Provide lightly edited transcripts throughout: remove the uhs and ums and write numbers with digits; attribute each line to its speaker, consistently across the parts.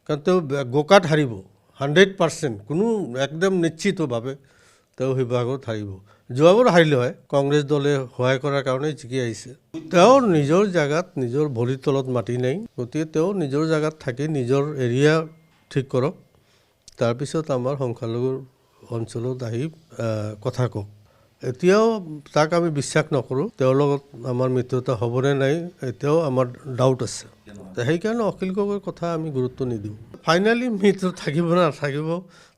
Speaker 1: কাৰণ তেওঁ গোকাত হাৰিব 100%, কোনো একদম নিশ্চিতভাৱে তেওঁ শিৱসাগৰত হাৰিব। যোৱাবাৰ হাৰিলে হয়, কংগ্ৰেছ দলে সহায় কৰাৰ কাৰণে জিকি আহিছে। তেওঁৰ নিজৰ জেগাত নিজৰ ভৰিৰ তলত মাটি নাই, গতিকে তেওঁ নিজৰ জেগাত থাকি নিজৰ এৰিয়া ঠিক কৰক, তাৰপিছত আমাৰ সংখ্যালঘুৰ অঞ্চলত আহি কথা কওক। এতিয়াও তাক আমি বিশ্বাস নকৰোঁ, তেওঁৰ লগত আমাৰ মিত্ৰতা হ'বনে নাই এতিয়াও আমাৰ ডাউট আছে। সেইকাৰণে অখিল গগৈৰ কথা আমি গুৰুত্ব নিদিওঁ। ফাইনেলি মিত্ৰ থাকিব নে নাথাকিব,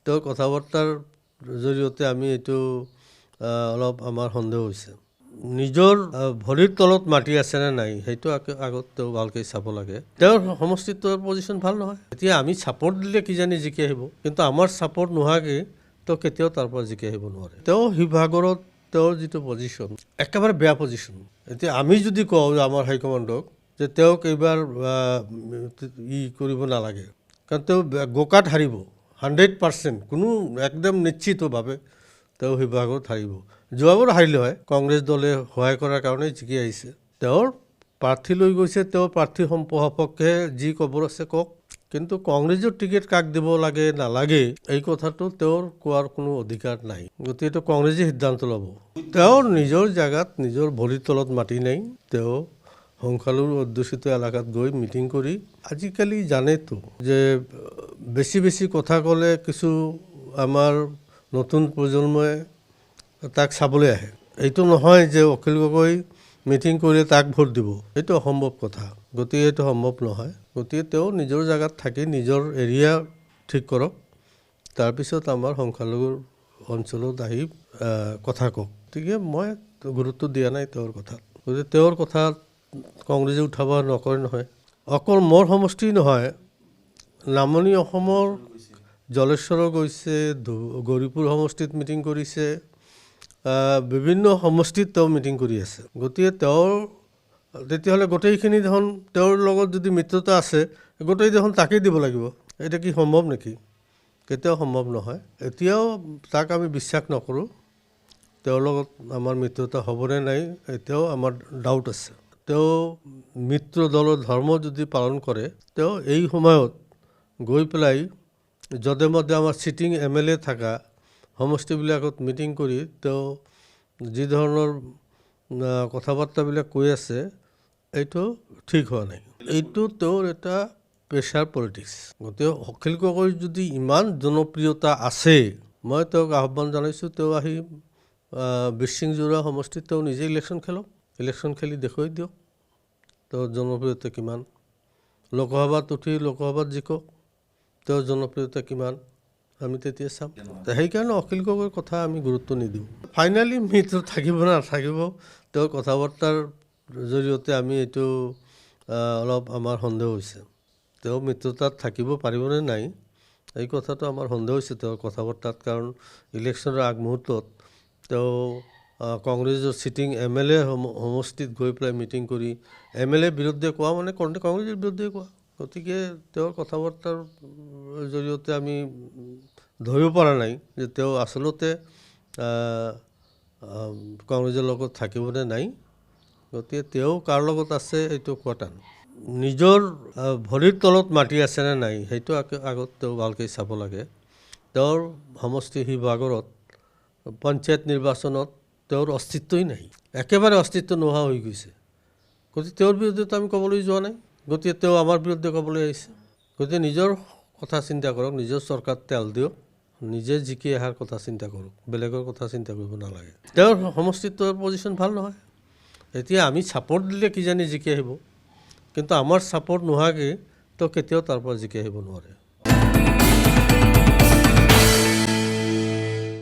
Speaker 1: তেওঁৰ কথা বাৰ্তাৰ জৰিয়তে আমি এইটো অলপ আমাৰ সন্দেহ হৈছে। নিজৰ ভৰিৰ তলত মাটি আছেনে নাই সেইটো আগত তেওঁ ভালকৈ চাব লাগে। তেওঁৰ সমষ্টিটোৰ পজিশ্যন ভাল নহয়। এতিয়া আমি ছাপৰ্ট দিলে কিজানি জিকি আহিব, কিন্তু আমাৰ ছাপৰ্ট নোহোৱাকৈ তেওঁ কেতিয়াও তাৰ পৰা জিকি আহিব নোৱাৰে। তেওঁ শিৱসাগৰত তেওঁৰ যিটো পজিশ্যন একেবাৰে বেয়া পজিশ্যন। এতিয়া আমি যদি কওঁ আমাৰ হাইকমাণ্ডক যে তেওঁক এইবাৰ কৰিব নালাগে, কাৰণ তেওঁ গোকাত হাৰিব 100%, কোনো একদম নিশ্চিতভাৱে তেওঁ শিৱসাগৰত হাৰিব। যোৱাবাৰ হাৰিলে হয়, কংগ্ৰেছ দলে সহায় কৰাৰ কাৰণে জিকি আহিছে। তেওঁৰ প্ৰাৰ্থী লৈ গৈছে, তেওঁৰ প্ৰাৰ্থী সপক্ষে যি ক'বৰ আছে কওক, কিন্তু কংগ্ৰেছৰ টিকেট কাক দিব লাগে নালাগে এই কথাটো তেওঁৰ কোৱাৰ কোনো অধিকাৰ নাই। গতিকে এইটো কংগ্ৰেছে সিদ্ধান্ত ল'ব। তেওঁৰ নিজৰ জেগাত নিজৰ ভৰিৰ তলত মাটি নাই। তেওঁ সংখ্যালঘু অধ্যুষিত এলেকাত গৈ মিটিং কৰি, আজিকালি জানেতো যে বেছি কথা ক'লে কিছু আমাৰ নতুন প্ৰজন্মই তাক চাবলৈ আহে। এইটো নহয় যে অখিল গগৈ মিটিং কৰি তাক ভোট দিব, এইটো অসম্ভৱ কথা। গতিকে এইটো সম্ভৱ নহয়। গতিকে তেওঁ নিজৰ জেগাত থাকি নিজৰ এৰিয়া ঠিক কৰক, তাৰপিছত আমাৰ সংখ্যালঘুৰ অঞ্চলত আহি কথা কওক। গতিকে মই গুৰুত্ব দিয়া নাই তেওঁৰ কথাত। গতিকে তেওঁৰ কথাত কংগ্ৰেছে উঠাব নকৰে নহয়। অকল মোৰ সমষ্টি নহয়, নামনি অসমৰ জলেশ্বৰ গৈছে, গৌৰীপুৰ সমষ্টিত মিটিং কৰিছে, বিভিন্ন সমষ্টিত তেওঁ মিটিং কৰি আছে। গতিকে তেওঁৰ তেতিয়াহ'লে গোটেইখিনি দেখোন তেওঁৰ লগত যদি মিত্ৰতা আছে, গোটেই দেখোন তাকেই দিব লাগিব। এতিয়া কি সম্ভৱ নেকি? কেতিয়াও সম্ভৱ নহয়। এতিয়াও তাক আমি বিশ্বাস নকৰোঁ, তেওঁৰ লগত আমাৰ মিত্ৰতা হ'বনে নাই এতিয়াও আমাৰ ডাউট আছে। তেওঁ মিত্ৰ দলৰ ধৰ্ম যদি পালন কৰে, তেওঁ এই সময়ত গৈ পেলাই যধে মধে আমাৰ চিটিং MLA থকা সমষ্টিবিলাকত মিটিং কৰি তেওঁ যি ধৰণৰ কথা বাৰ্তাবিলাক কৈ আছে, এইটো ঠিক হোৱা নাই। এইটো তেওঁৰ এটা প্ৰেছাৰ পলিটিক্স। গতিকে অখিল গগৈৰ যদি ইমান জনপ্ৰিয়তা আছে, মই তেওঁক আহ্বান জনাইছোঁ, তেওঁ আহি বিৰচিংজোৰা সমষ্টিত তেওঁ নিজে ইলেকশ্যন খেলক, ইলেকশ্যন খেলি দেখুৱাই দিয়ক তেওঁৰ জনপ্ৰিয়তা কিমান। লোকসভাত উঠি লোকসভাত জিকক, তেওঁৰ জনপ্ৰিয়তা কিমান আমি তেতিয়া চাম। সেইকাৰণে অখিল গগৈৰ কথা আমি গুৰুত্ব নিদিওঁ। ফাইনেলি মিত্ৰ থাকিব নে নাথাকিব, তেওঁৰ কথা বাৰ্তাৰ জৰিয়তে আমি এইটো অলপ আমাৰ সন্দেহ হৈছে। তেওঁ মিত্ৰতাত থাকিব পাৰিবনে নাই এই কথাটো আমাৰ সন্দেহ হৈছে তেওঁৰ কথা বাৰ্তাত। কাৰণ ইলেকশ্যনৰ আগমুহূৰ্তত তেওঁ কংগ্ৰেছৰ চিটিং MLA সমষ্টিত গৈ পেলাই মিটিং কৰি MLA বিৰুদ্ধে কোৱা মানে কংগ্ৰেছৰ বিৰুদ্ধে কোৱা। গতিকে তেওঁৰ কথা বাৰ্তাৰ জৰিয়তে আমি ধৰিব পৰা নাই যে তেওঁ আচলতে কংগ্ৰেছৰ লগত থাকিবনে নাই। গতিকে তেওঁ কাৰ লগত আছে এইটো কোৱা টান। নিজৰ ভৰিৰ তলত মাটি আছেনে নাই সেইটো আগত তেওঁ ভালকৈ চাব লাগে। তেওঁৰ সমষ্টি শিৱসাগৰত পঞ্চায়ত নিৰ্বাচনত তেওঁৰ অস্তিত্বই নাই, একেবাৰে অস্তিত্ব নোহোৱা হৈ গৈছে। গতিকে তেওঁৰ বিৰুদ্ধেতো আমি ক'বলৈ যোৱা নাই, গতিকে তেওঁ আমাৰ বিৰুদ্ধে ক'বলৈ আহিছে। গতিকে নিজৰ কথা চিন্তা কৰক, নিজৰ চৰকাৰ তেল দিয়ক, নিজে জিকি অহাৰ কথা চিন্তা কৰক, বেলেগৰ কথা চিন্তা কৰিব নালাগে। তেওঁৰ সমষ্টিটোৰ পজিশ্যন ভাল নহয়। এতিয়া আমি ছাপৰ্ট দিলে কিজানি জিকি আহিব, কিন্তু আমাৰ ছাপৰ্ট নোহোৱাকৈ তেওঁ কেতিয়াও তাৰ পৰা জিকি আহিব নোৱাৰে।